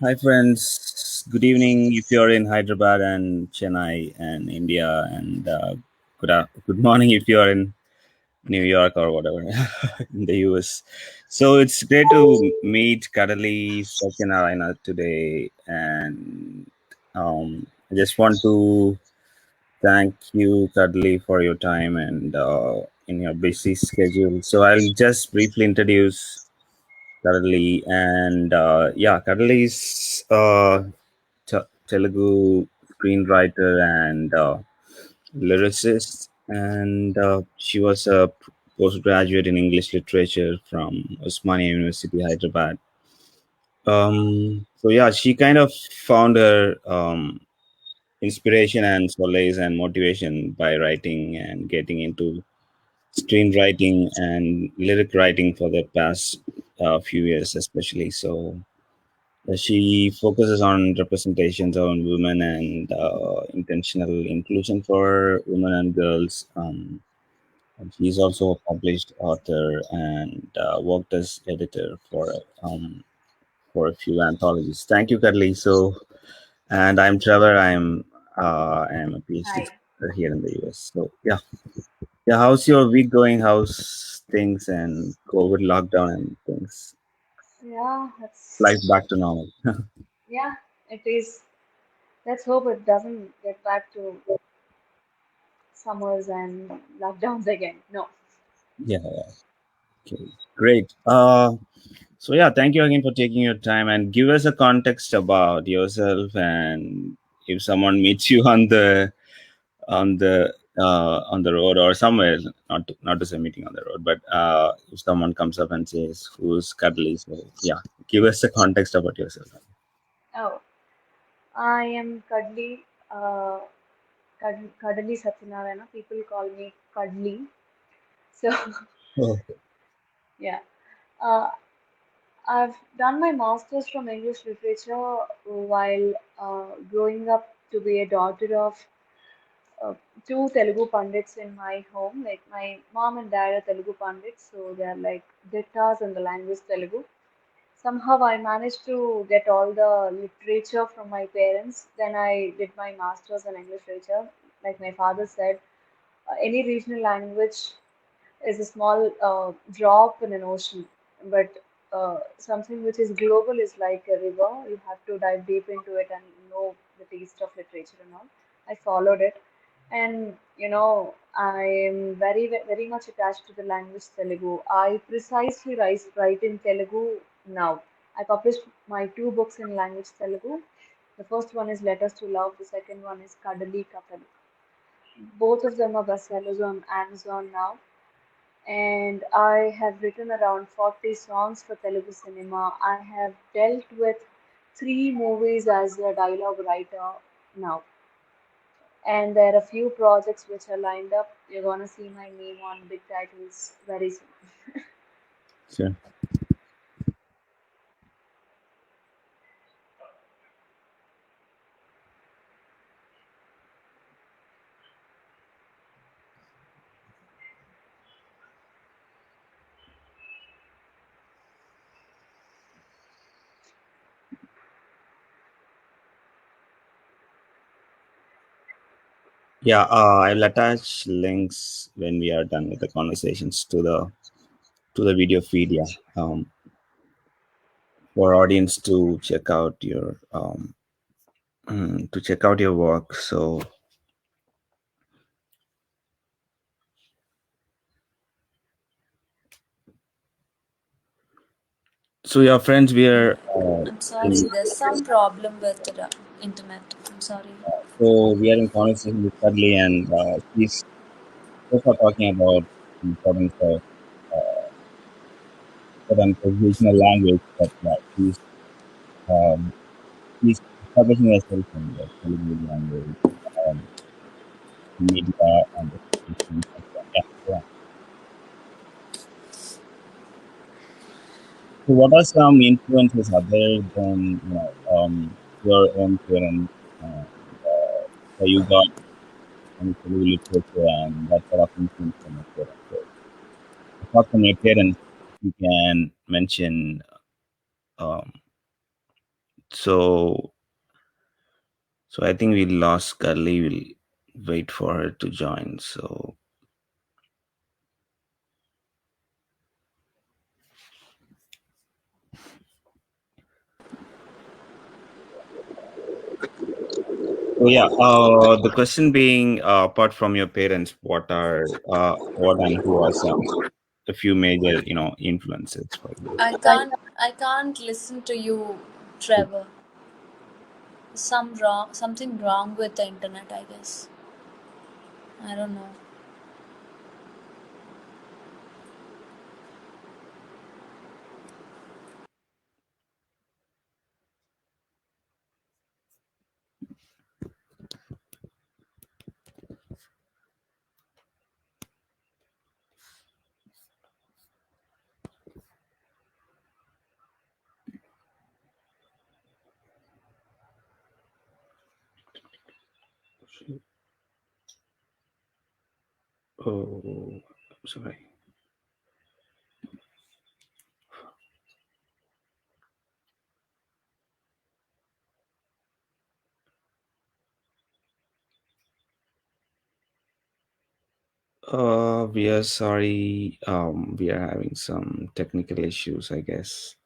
Hi, friends. Good evening if you're in Hyderabad and Chennai and India, and good morning if you're in New York or whatever in the US. So it's great to meet Kadali Satyanarayana today, and I just want to thank you, Kadali, for your time and in your busy schedule. So I'll just briefly introduce Kadali, and Kadali is Telugu screenwriter and lyricist, and she was a postgraduate in English literature from Osmania University, Hyderabad. She kind of found her inspiration and solace and motivation by writing and getting into screenwriting and lyric writing for the past few years, especially. She focuses on representations on women and intentional inclusion for women and girls. And she's also a published author and worked as editor for a few anthologies. Thank you, Kadli. And I'm Trevor. I'm a PhD Hi. scholar here in the US. Yeah. How's your week going? How's things and COVID lockdown and things? Yeah, Life that's back to normal. yeah, it is. Let's hope it doesn't get back to summers and lockdowns again. No. Yeah. Okay. Great. Thank you again for taking your time and give us a context about yourself. And if someone meets you on the road or somewhere, not to say meeting on the road, but if someone comes up and says, "Who's Cuddly?" So yeah, give us a context about yourself. Oh, I am Cuddly Satyanarayana. People call me Cuddly. So Oh, yeah, uh, I've done my master's from English literature while growing up to be a daughter of uh, two Telugu Pandits in my home. Like my mom and dad are Telugu Pandits, so they are like dittas in the language Telugu. Somehow I managed to get all the literature from my parents. Then I did my master's in English literature. Like my father said, any regional language is a small drop in an ocean, but something which is global is like a river. You have to dive deep into it and know the taste of literature and all. I followed it, and I am very much attached to the language Telugu. I precisely write in Telugu now. I published my two books in language Telugu. The first one is Letters to Love. The second one is Kadali Kathalu. Both of them are bestsellers on Amazon now, and I have written around 40 songs for Telugu cinema. I have dealt with three movies as a dialogue writer now, and there are a few projects which are lined up. You're gonna see my name on big titles very soon. sure. Yeah, I'll attach links when we are done with the conversations to the video feed. Yeah, for audience to check out your to check out your work. So your friends, we are I'm sorry, there's some problem with the internet. I'm sorry. we are in conversation with Cuddly, and he's also talking about the importance of regional language. But um, he's establishing herself in the Telugu language, um, media, and the yeah. Yeah. So, what are some influences other than your own parents that you got from Telugu literature and that sort of influence from your parents? So, apart from your parents, you can mention um, So I think we lost Curly. We'll wait for her to join. So yeah, the question being, apart from your parents, what and who are some a few major influences for you? I can't listen to you, Trevor. Something wrong with the internet, I guess. I don't know. Oh, sorry. We are sorry. We are having some technical issues, I guess.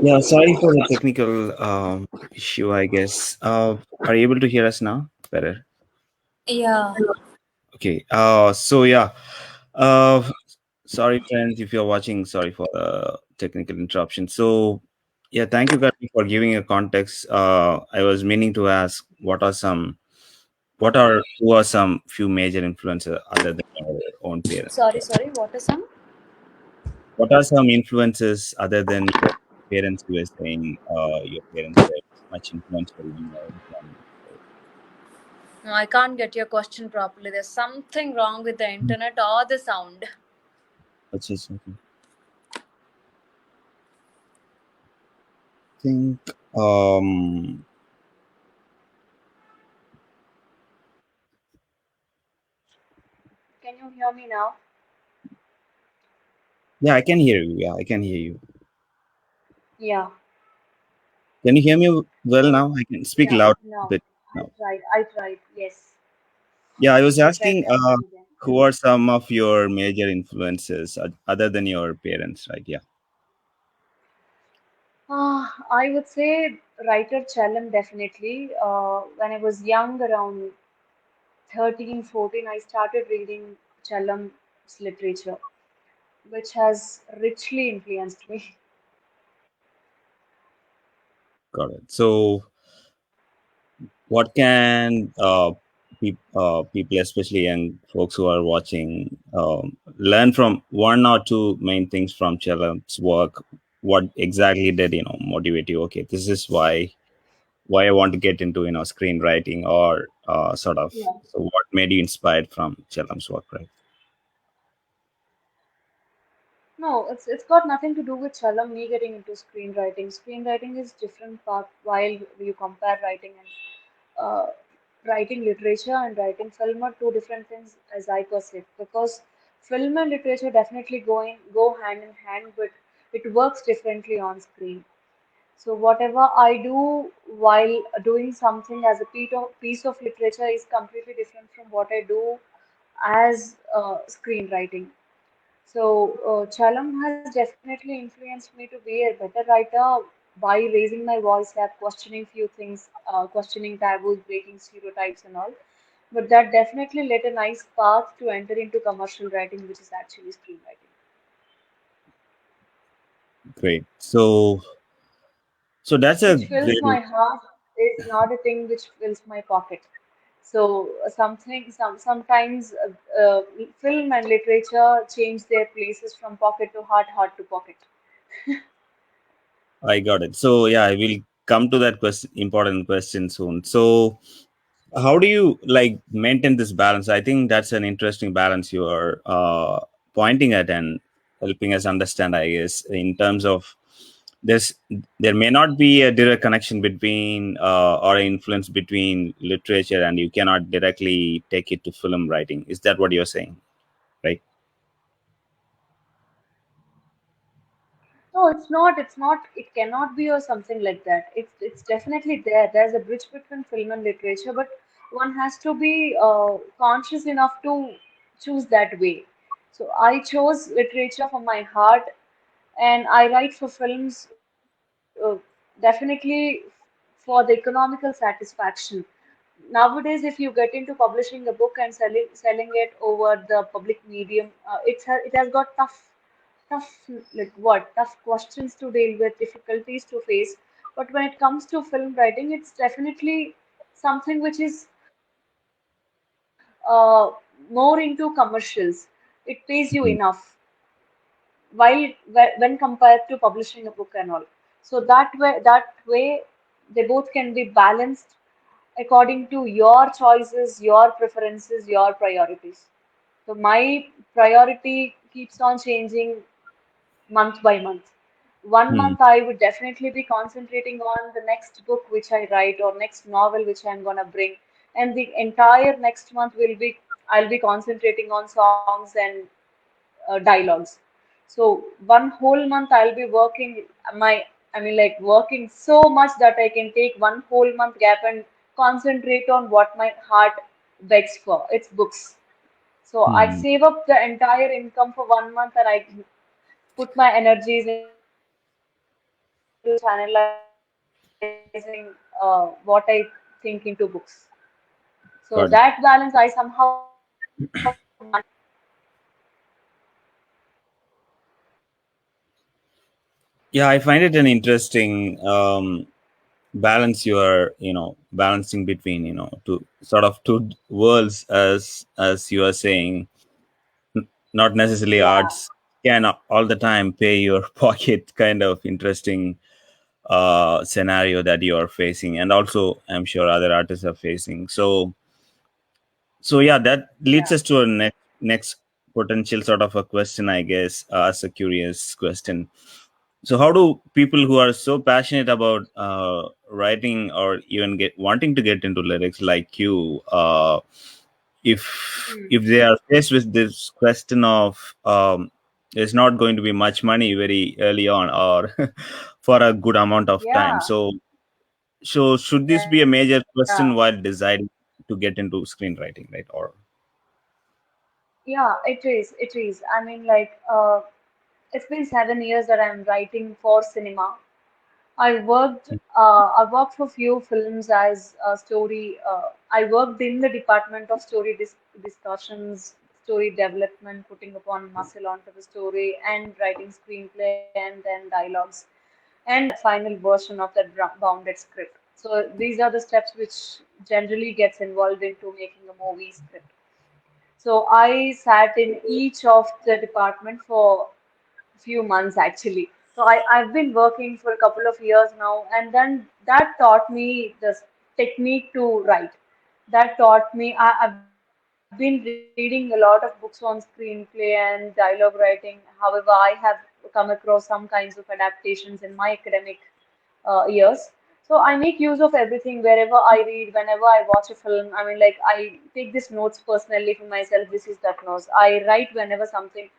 Yeah, sorry for the technical issue, I guess. Are you able to hear us now? Better. Yeah. Okay. So yeah. Uh, Sorry, friends, if you're watching. Sorry for the technical interruption. So yeah, thank you, Gary, for giving a context. I was meaning to ask, who are some few major influences other than your own parents? Sorry. What is some? What are some influences other than your parents? You were saying your parents were much influential in your family. So, No, I can't get your question properly. There's something wrong with the internet or the sound. let's just think. Can you hear me now? Yeah, I can hear you. Yeah, I can hear you. Yeah. Can you hear me well So, now? I can speak yeah, loud a no, bit now. I tried, yes. Yeah, I was I tried asking, connecting again. who are some of your major influences other than your parents, right? Yeah, I would say writer Chellam definitely. When I was young, around 13, 14, I started reading Chellam's literature, which has richly influenced me. got it. So, what can people, especially young folks who are watching, learn from one or two main things from Chellam's work? What exactly did motivate you? Okay, this is why I want to get into screenwriting, or sort of. Yeah. So, what made you inspired from Chellam's work, right? No, it's got nothing to do with Chellam, me getting into screenwriting. Screenwriting is different part while you compare writing and writing literature and writing film are two different things as I perceive because film and literature definitely go hand in hand, but it works differently on screen. So whatever I do while doing something as a piece of literature is completely different from what I do as screenwriting. So Chalam has definitely influenced me to be a better writer by raising my voice up, questioning few things, questioning taboos, breaking stereotypes and all. But that definitely led a nice path to enter into commercial writing, which is actually screenwriting, Great. So that's a which fills great. my heart is not a thing which fills my pocket. So sometimes film and literature change their places from pocket to heart, heart to pocket. I got it. So yeah, I will come to that question, important question soon. So how do you like maintain this balance? I think that's an interesting balance you are pointing at and helping us understand, I guess, in terms of this, there may not be a direct connection between or influence between literature, and you cannot directly take it to film writing. Is that what you're saying? Right. No, it's not. It's not. It cannot be or something like that. It's definitely there. There's a bridge between film and literature, but one has to be conscious enough to choose that way. So I chose literature for my heart, and I write for films definitely for the economical satisfaction. Nowadays, if you get into publishing a book and selling it over the public medium, it has got tough like what tough questions to deal with, difficulties to face. But when it comes to film writing, it's definitely something which is more into commercials. It pays you Mhm. enough while when compared to publishing a book and all. So that way they both can be balanced according to your choices, your preferences, your priorities. So my priority keeps on changing month by month. One Hmm. month I would definitely be concentrating on the next book which I write or next novel which I'm gonna bring, and the entire next month will be I'll be concentrating on songs and dialogues. So one whole month I'll be working I mean like working so much that I can take one whole month gap and concentrate on what my heart begs for. It's books. So I Hmm. save up the entire income for one month and I put my energies into channelizing what I think into books. So that balance I somehow Got manage. it. Yeah, I find it an interesting balance you are, balancing between, two sort of two worlds, as you are saying. Not necessarily Yeah, arts can all the time pay your pocket, kind of interesting scenario that you are facing, and also I'm sure other artists are facing. So yeah, that leads yeah. us to a next potential sort of a question, I guess, as a curious question. So how do people who are so passionate about writing, or even get wanting to get into lyrics like you, if they are faced with this question of there's not going to be much money very early on, or for a good amount of time, Yeah, so should this be a yeah, major question while deciding to get into screenwriting, right? Or yeah, it is. It is. I mean, like, it's been 7 years that I'm writing for cinema. I worked for few films as a story. I worked in the department of story discussions, story development, putting upon muscle onto the story, and writing screenplay and then dialogues, and the final version of that bounded script. So these are the steps which generally gets involved into making a movie script. So I sat in each of the department for few months actually. So I've been working for a couple of years now, and then that taught me the technique to write. That taught me, I've been reading a lot of books on screenplay and dialogue writing. However, I have come across some kinds of adaptations in my academic years. So I make use of everything wherever I read, whenever I watch a film. I mean, like I take this notes personally for myself. This is that notes. I write whenever something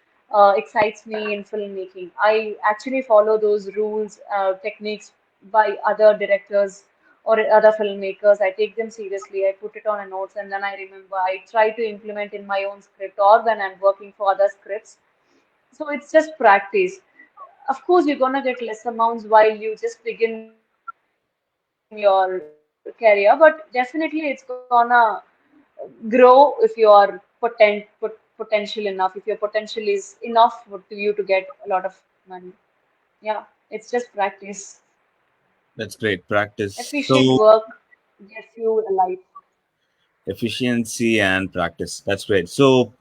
excites me in filmmaking. I actually follow those rules, techniques by other directors or other filmmakers. I take them seriously. I put it on a notes, and then I remember I try to implement in my own script or when I'm working for other scripts. So it's just practice. Of course, you're gonna get less amounts while you just begin your career, but definitely it's gonna grow if you are potential enough. If your potential is enough to you to get a lot of money. Yeah, it's just practice. That's great practice. Efficient So work gets you a life. efficiency and practice. That's great. So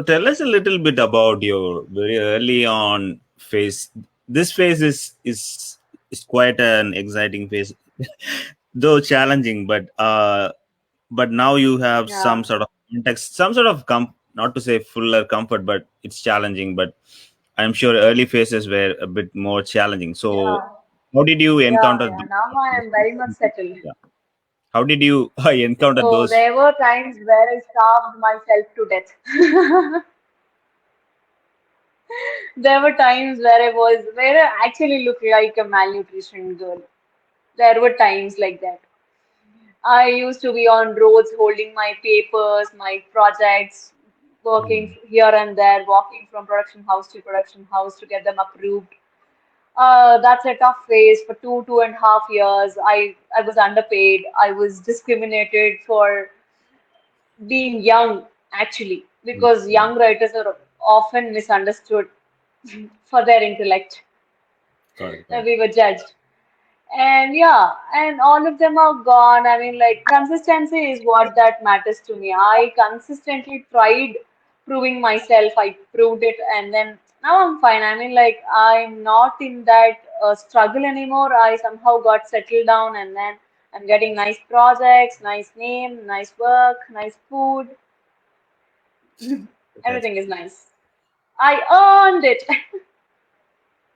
tell us a little bit about your very early on phase. This phase is quite an exciting phase, though challenging. But now you have some Yeah, sort of context, some sort of not to say fuller comfort, but it's challenging. But I'm sure early phases were a bit more challenging. So yeah, how did you yeah, encounter yeah. Now I am very much settled. yeah. How did you encounter So those? there were times where I starved myself to death. There were times where I actually looked like a malnutrition girl. There were times like that. I used to be on roads holding my papers, my projects, working Mm, here and there, walking from production house to production house to get them approved. That's a tough phase for 2.5 years. I was underpaid. I was discriminated for being young, actually, mm, because mm. young writers are often misunderstood for their intellect. Got it. Got it. We were judged. And yeah, and all of them are gone. I mean, like, consistency is what that matters to me. I consistently tried proving myself. I proved it, and then now I'm fine. I mean, like, I'm not in that struggle anymore. I somehow got settled down, and then I'm getting nice projects, nice name, nice work, nice food. That's Everything is nice. I earned it.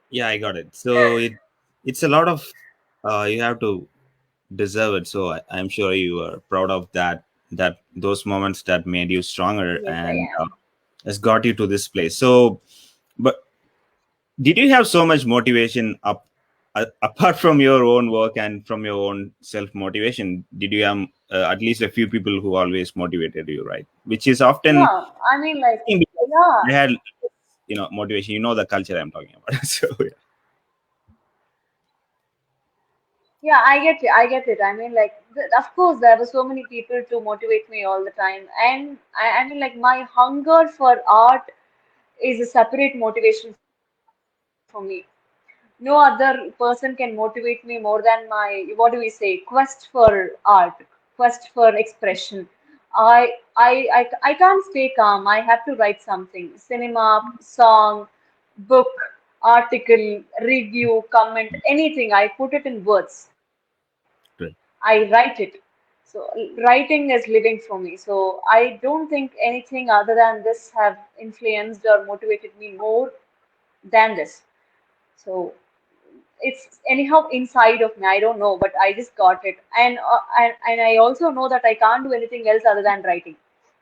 yeah, I got it. So it's a lot of you have to deserve it. So I'm sure you are proud of that those moments that made you stronger Yes, I and am. has got you to this place. So, but did you have so much motivation apart from your own work and from your own self motivation? Did you have at least a few people who always motivated you, right? Which is often Yeah, I mean, like, because yeah. I had motivation. You know the culture I'm talking about. So yeah. Yeah, I get it. I get it. I mean, like, of course, there were so many people to motivate me all the time. And I mean, like, my hunger for art is a separate motivation for me. No other person can motivate me more than my, what do we say, quest for art, quest for expression. I can't stay calm. I have to write something. Cinema, song, book, article, review, comment, anything. I put it in words. I Great. write it. So writing is living for me. So I don't think anything other than this have influenced or motivated me more than this. So it's anyhow inside of me. I don't know, but I just got it. And I also know that I can't do anything else other than writing.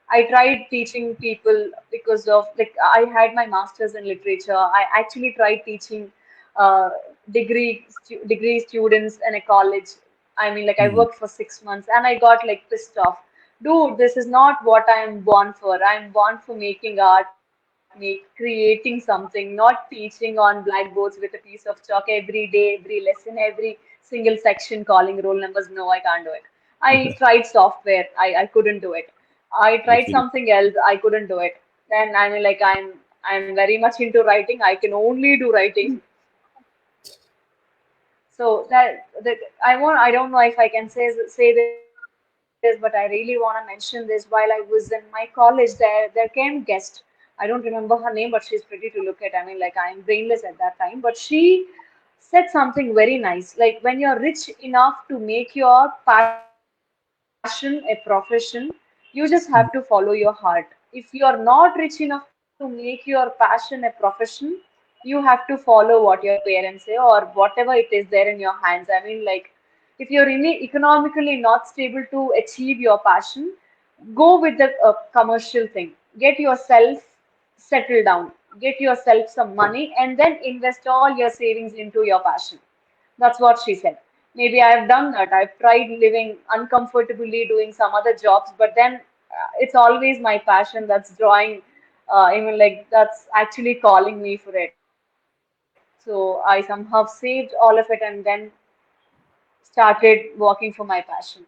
I tried teaching people because of like I had my master's in literature. I actually tried teaching uh, degree students in a college. I mean, like I Mhm. worked for 6 months and I got like pissed off. Dude, this is not what I'm born for. I'm born for making art, creating something, not teaching on blackboards with a piece of chalk every day, every lesson, every single section, calling roll numbers. No, I can't do it. I tried software. I couldn't do it. I I tried feel something else. I couldn't do it. Then I mean, like I'm very much into writing. I can only do writing. So that I don't know if I can say this, but I really want to mention this. While I was in my college, there came guest. I don't remember her name, but she's pretty to look at. I mean, like I'm brainless at that time, but she said something very nice. Like when you're rich enough to make your passion a profession, you just have to follow your heart. If you're not rich enough to make your passion a profession, you have to follow what your parents say or whatever it is there in your hands. I mean, like if you're economically not stable to achieve your passion, go with the commercial thing. Get yourself settled down, get yourself some money, and then invest all your savings into your passion. That's what she said. Maybe I've done that. I've tried living uncomfortably doing some other jobs, but then it's always my passion that's drawing, even like that's actually calling me for it. So I somehow saved all of it and then started working for my passion.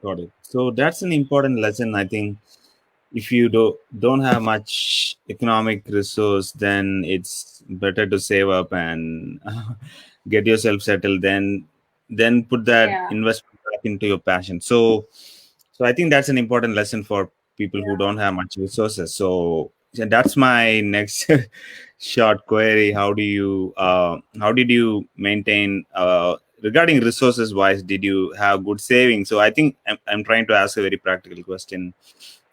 Got it. So that's an important lesson, I think. If you don't have much economic resource, then it's better to save up and get yourself settled. Then put that Yeah, investment back into your passion. So I think that's an important lesson for people who yeah. don't have much resources. So yeah, that's my next short query. How did you maintain regarding resources wise? Did you have good savings? So I think I'm trying to ask a very practical question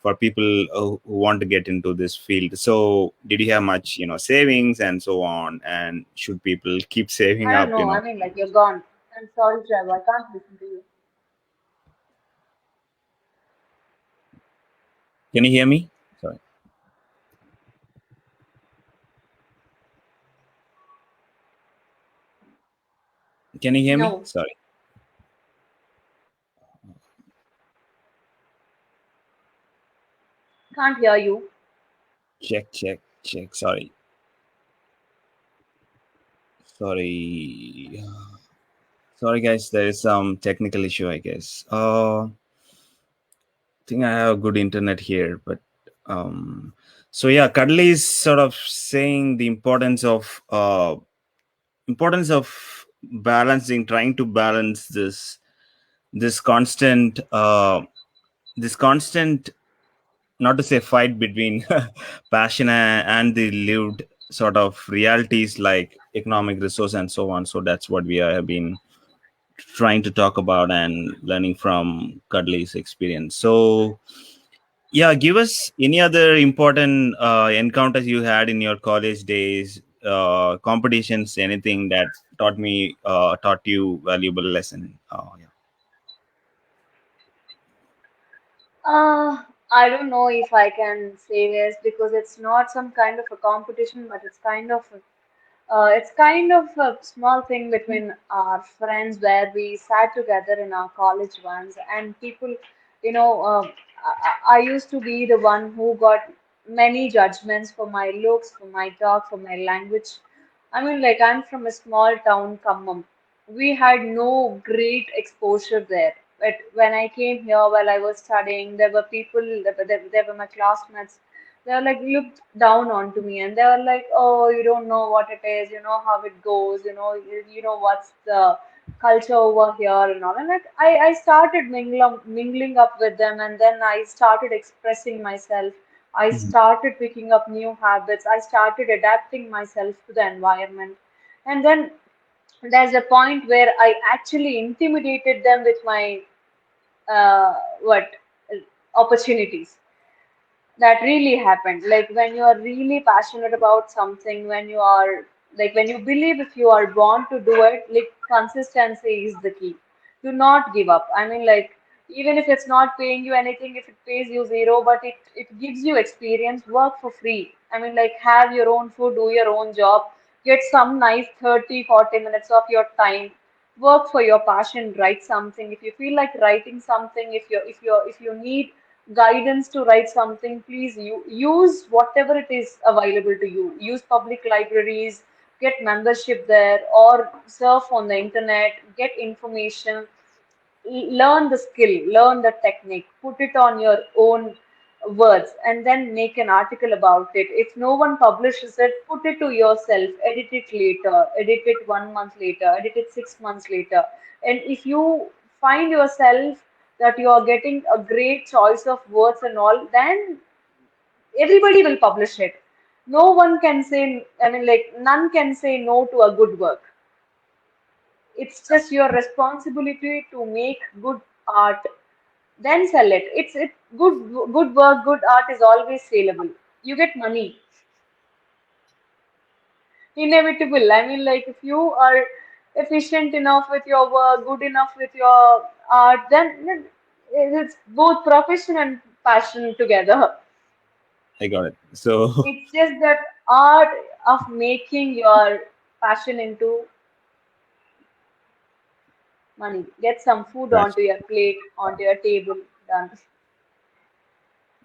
for people who want to get into this field. So did you have much savings and so on? And should people keep saving I don't up? know. I mean, like you're gone. I'm sorry, Trevor. I can't listen to you. Can you hear me? Sorry. Can you hear me? No, Sorry. can't hear you. Check. Sorry. Sorry, guys. There is some technical issue, I guess. I think I have good internet here, but um, so yeah, Cuddly is sort of saying the importance of balancing, trying to balance this constant this constant, not to say fight between passion and the lived sort of realities like economic resource and so on. So that's what we have been trying to talk about and learning from Cuddly's experience. So yeah, give us any other important encounters you had in your college days, competitions, anything that taught you valuable lesson. Yeah. I don't know if I can say this because it's not some kind of a competition, but it's kind of a small thing between our friends where we sat together in our college ones, and people, you know, I used to be the one who got many judgments for my looks, for my talk, for my language. I mean, like I'm from a small town, Kammam. We had no great exposure there. But when I came here while I was studying, there were people, there were my classmates, they were like looked down onto me and they were like, oh, you don't know what it is, you know how it goes, you know what's the culture over here and all. And like I started mingling up with them, and then I started expressing myself. I Mhm. started picking up new habits. I started adapting myself to the environment. And then there's a point where I actually intimidated them with my what opportunities. That really happened. Like when you are really passionate about something, when you are like when you believe if you are born to do it, like consistency is the key. Do not give up. I mean, like even if it's not paying you anything, if it pays you zero, but it gives you experience, work for free. I mean, like have your own food, do your own job, get some nice 30-40 minutes of your time, work for your passion, write something. If you feel like writing something, if you need guidance to write something, please use whatever it is available to you. Use public libraries, get membership there, or surf on the internet, get information, learn the skill, learn the technique, put it on your own words, and then make an article about it. If no one publishes it, put it to yourself, edit it later, edit it 1 month later, edit it 6 months later. And if you find yourself that you are getting a great choice of words and all, then everybody will publish it. No one can say, I mean, like, none can say no to a good work. It's just your responsibility to make good art, then sell it. It's good work, good art is always saleable. You get money, inevitable. I mean, like if you are efficient enough with your work, good enough with your art, then it's both profession and passion together. I got it. So It's just that art of making your passion into. Get some food That's onto your plate, onto your table, done.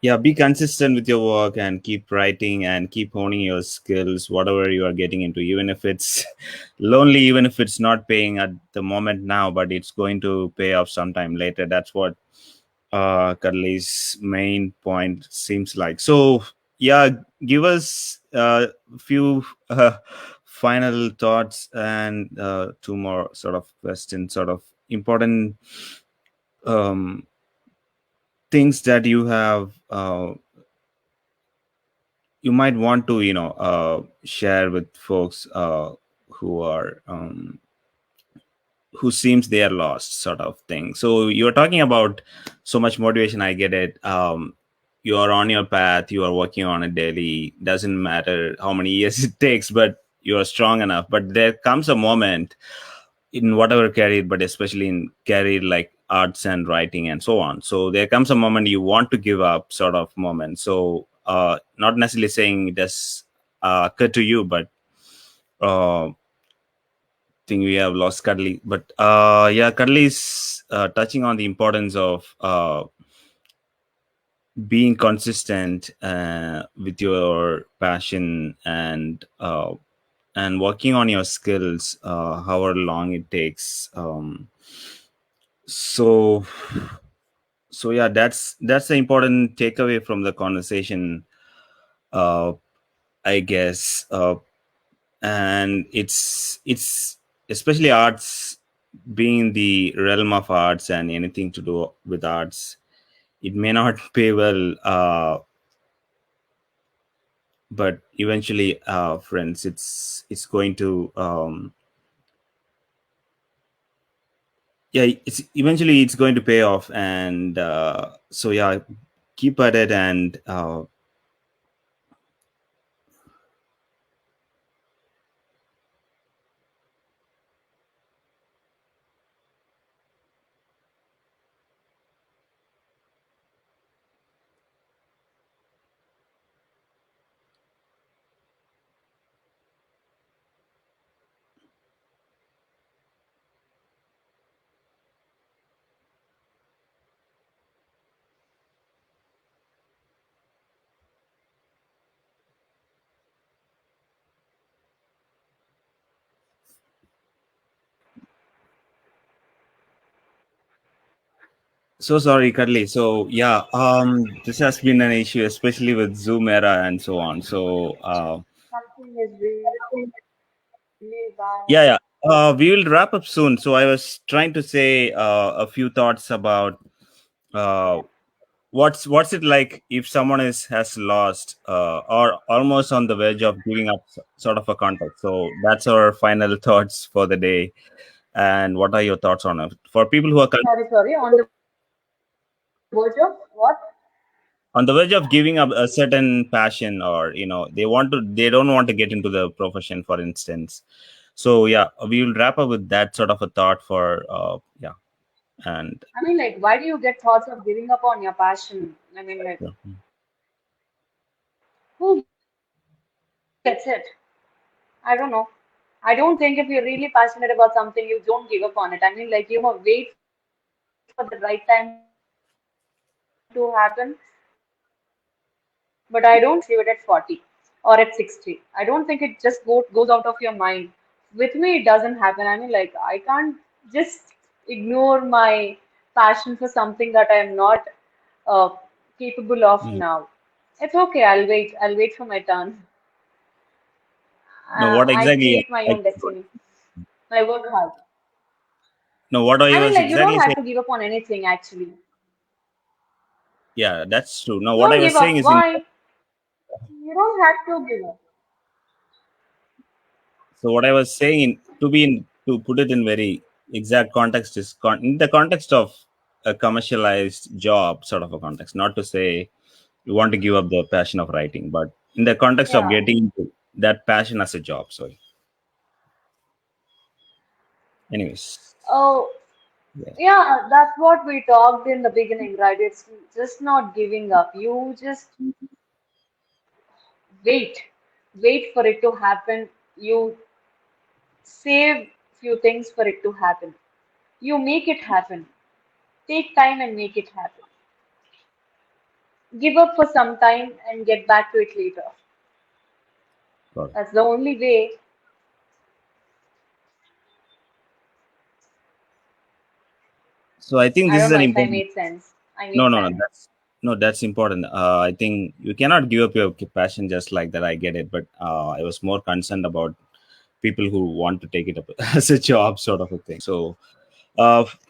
yeah, be consistent with your work and keep writing and keep honing your skills, whatever you are getting into, even if it's lonely, even if it's not paying at the moment now, but it's going to pay off sometime later. That's what Curly's main point seems like. So yeah, give us a few final thoughts and two more sort of questions, sort of important um, things that you have you might want to share with folks who are who seems they are lost, sort of thing. So you're talking about so much motivation, I get it. You are on your path, you are working on it daily, doesn't matter how many years it takes, but you are strong enough. But there comes a moment in whatever career, but especially in career like arts and writing and so on, so there comes a moment you want to give up, sort of moment. So not necessarily saying it does occur to you, but think we have lost Cuddly. But yeah, Cuddly is touching on the importance of being consistent with your passion and working on your skills, however long it takes. So so yeah, that's the important takeaway from the conversation, uh, I guess. And it's especially arts, being the realm of arts and anything to do with arts, it may not pay well, but eventually, friends, it's going to yeah, it's eventually it's going to pay off. And so yeah, keep at it. And so sorry, Cuddly. So yeah, this has been an issue, especially with Zoom era and so on. So Something is really bad. yeah, yeah. We will wrap up soon. So I was trying to say a few thoughts about uh, what's it like if someone is has lost or almost on the verge of giving up, sort of a context. So that's our final thoughts for the day. And what are your thoughts on it for people who are Sorry, on the verge of what? on the verge of giving up a certain passion, or they don't want to get into the profession, for instance. So yeah, we will wrap up with that sort of a thought for yeah. And I mean, like, why do you get thoughts of giving up on your passion? I mean, like, yeah. who gets it? I don't know. I don't think if you're really passionate about something, you don't give up on it. I mean, like, wait for the right time to happen, but I don't see it at 40 or at 60. I don't think it just goes out of your mind. With me, it doesn't happen. I mean, like, I can't just ignore my passion for something that I am not capable of now. It's okay, Mm. I'll wait for my turn. No, I what create exactly? my own destiny. I work hard. No, what I I mean, was like, you don't exactly saying. have to give up on anything, actually. Yeah, that's true. No, what I Don't was give saying up. is in. Why? You don't have to give up. So what I was saying, to put it in very exact context, is in the context of a commercialized job, sort of a context. Not to say you want to give up the passion of writing, but in the context of Yeah. getting into that passion as a job. So, anyways, Oh, yeah. yeah, that's what we talked in the beginning, right? It's just not giving up. You just wait. Wait for it to happen. You save few things for it to happen. You make it happen. Take time and make it happen. Give up for some time and get back to it later. Got it. That's the only way. So I think I this is don't know an if I important. made sense. I No, made no, no. sense. That's important. I think you cannot give up your passion just like that. I get it, but I was more concerned about people who want to take it up as a job, sort of a thing. So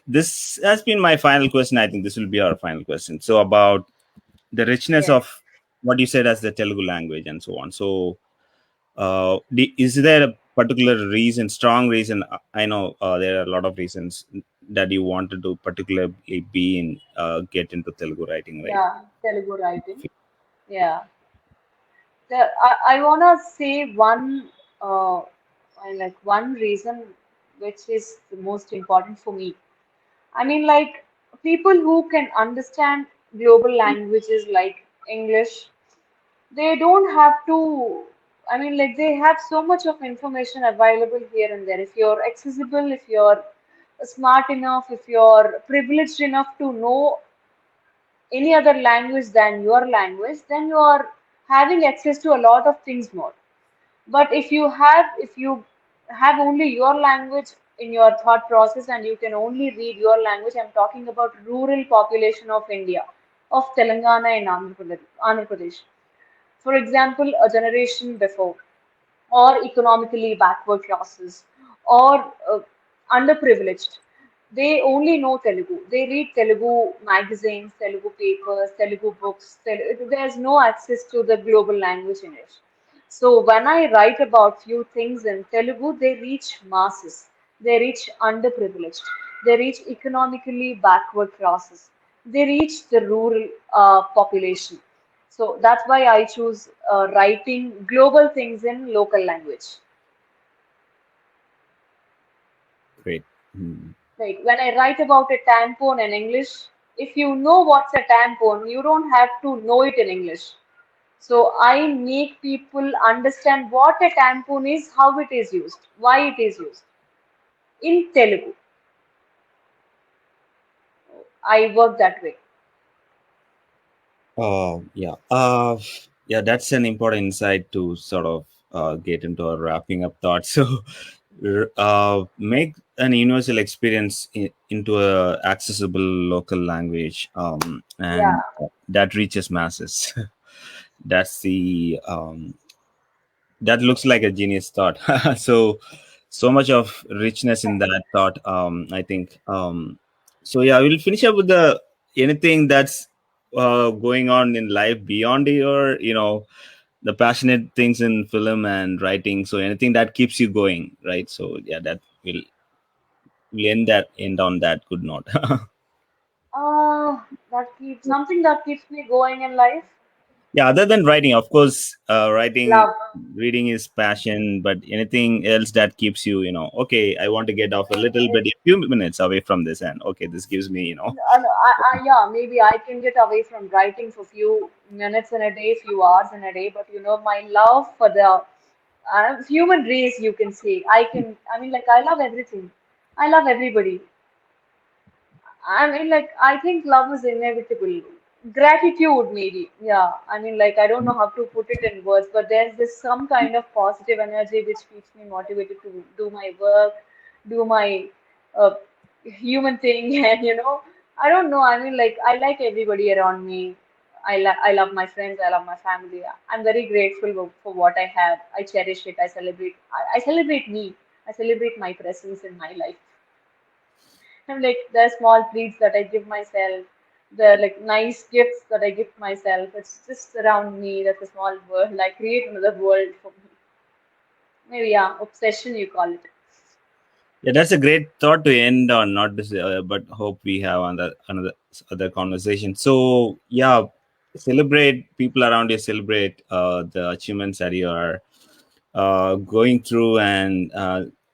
this has been my final question. I think this will be our final question. So about the richness Yes. of what you said as the Telugu language and so on. So is there a particular reason, strong reason? I know there are a lot of reasons that you wanted to particularly be in, get into Telugu writing, right? Yeah. Telugu writing. Yeah. I wanna say one reason which is the most important for me. I mean, like people who can understand global languages like English, they don't have to. I mean, like they have so much of information available here and there. If you're accessible, if you're smart enough, if you're privileged enough to know any other language than your language, then you are having access to a lot of things more. But if you have only your language in your thought process and you can only read your language, I'm talking about rural population of India, of Telangana and Andhra Pradesh. For example, a generation before, or economically backward classes, or underprivileged. They only know Telugu. They read Telugu magazines, Telugu papers, Telugu books. There's no access to the global language in it. So when I write about few things in Telugu, they reach masses. They reach underprivileged. They reach economically backward classes. They reach the rural population. So that's why I choose writing global things in local language. Great. Hmm. Like when I write about a tampon in English, if you know what's a tampon, you don't have to know it in English. So I make people understand what a tampon is, how it is used, why it is used in Telugu. I work that way. Yeah. Yeah, that's an important insight to sort of get into our wrapping up thought. So, make an universal experience into a accessible local language, and Yeah. that reaches masses. That's the that looks like a genius thought. So much of richness in that thought. I think. So yeah, we'll finish up with the anything that's going on in life beyond your, the passionate things in film and writing. So anything that keeps you going, right? So yeah, that will end on that good note. That keeps something that keeps me going in life. Yeah, other than writing, of course, writing, Love. reading is passion, but anything else that keeps you, okay, I want to get off a little bit, a few minutes away from this, and okay, this gives me, Yeah, maybe I can get away from writing for few minutes in a day, few hours in a day, but my love for the human race, you can say. I mean, like, I love everything. I love everybody. I mean, like, I think love is inevitable. Gratitude, maybe. Yeah. I mean, like, I don't know how to put it in words, but there's this some kind of positive energy which keeps me motivated to do my work, do my uh, human thing, and I don't know. I mean, like, I like everybody around me. I love my friends. I love my family. I'm very grateful for what I have. I cherish it. I celebrate me. I celebrate my presence in my life. I'm like the small treats that I give myself, the like nice gifts that I give myself. It's just around me. That's a small world. I create another world for me. Maybe yeah, obsession you call it. Yeah, that's a great thought to end on. Not this, but hope we have another other conversation. So yeah, celebrate people around you. Celebrate the achievements that you are going through, and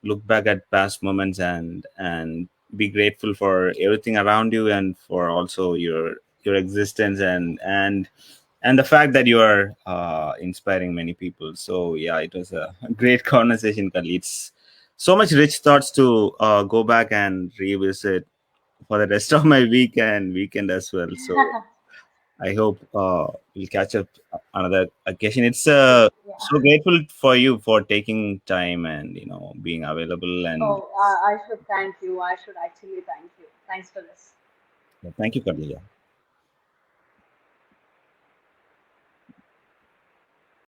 look back at past moments, and be grateful for everything around you, and for also your existence, and the fact that you are inspiring many people. So yeah, it was a great conversation, Khalid. so much rich thoughts to go back and revisit for the rest of my week and weekend as well. So I hope we'll catch up another occasion. It's Yeah. so grateful for you for taking time and being available. And Oh, I should thank you. I should actually thank you. Thanks for this. thank you, Karlija.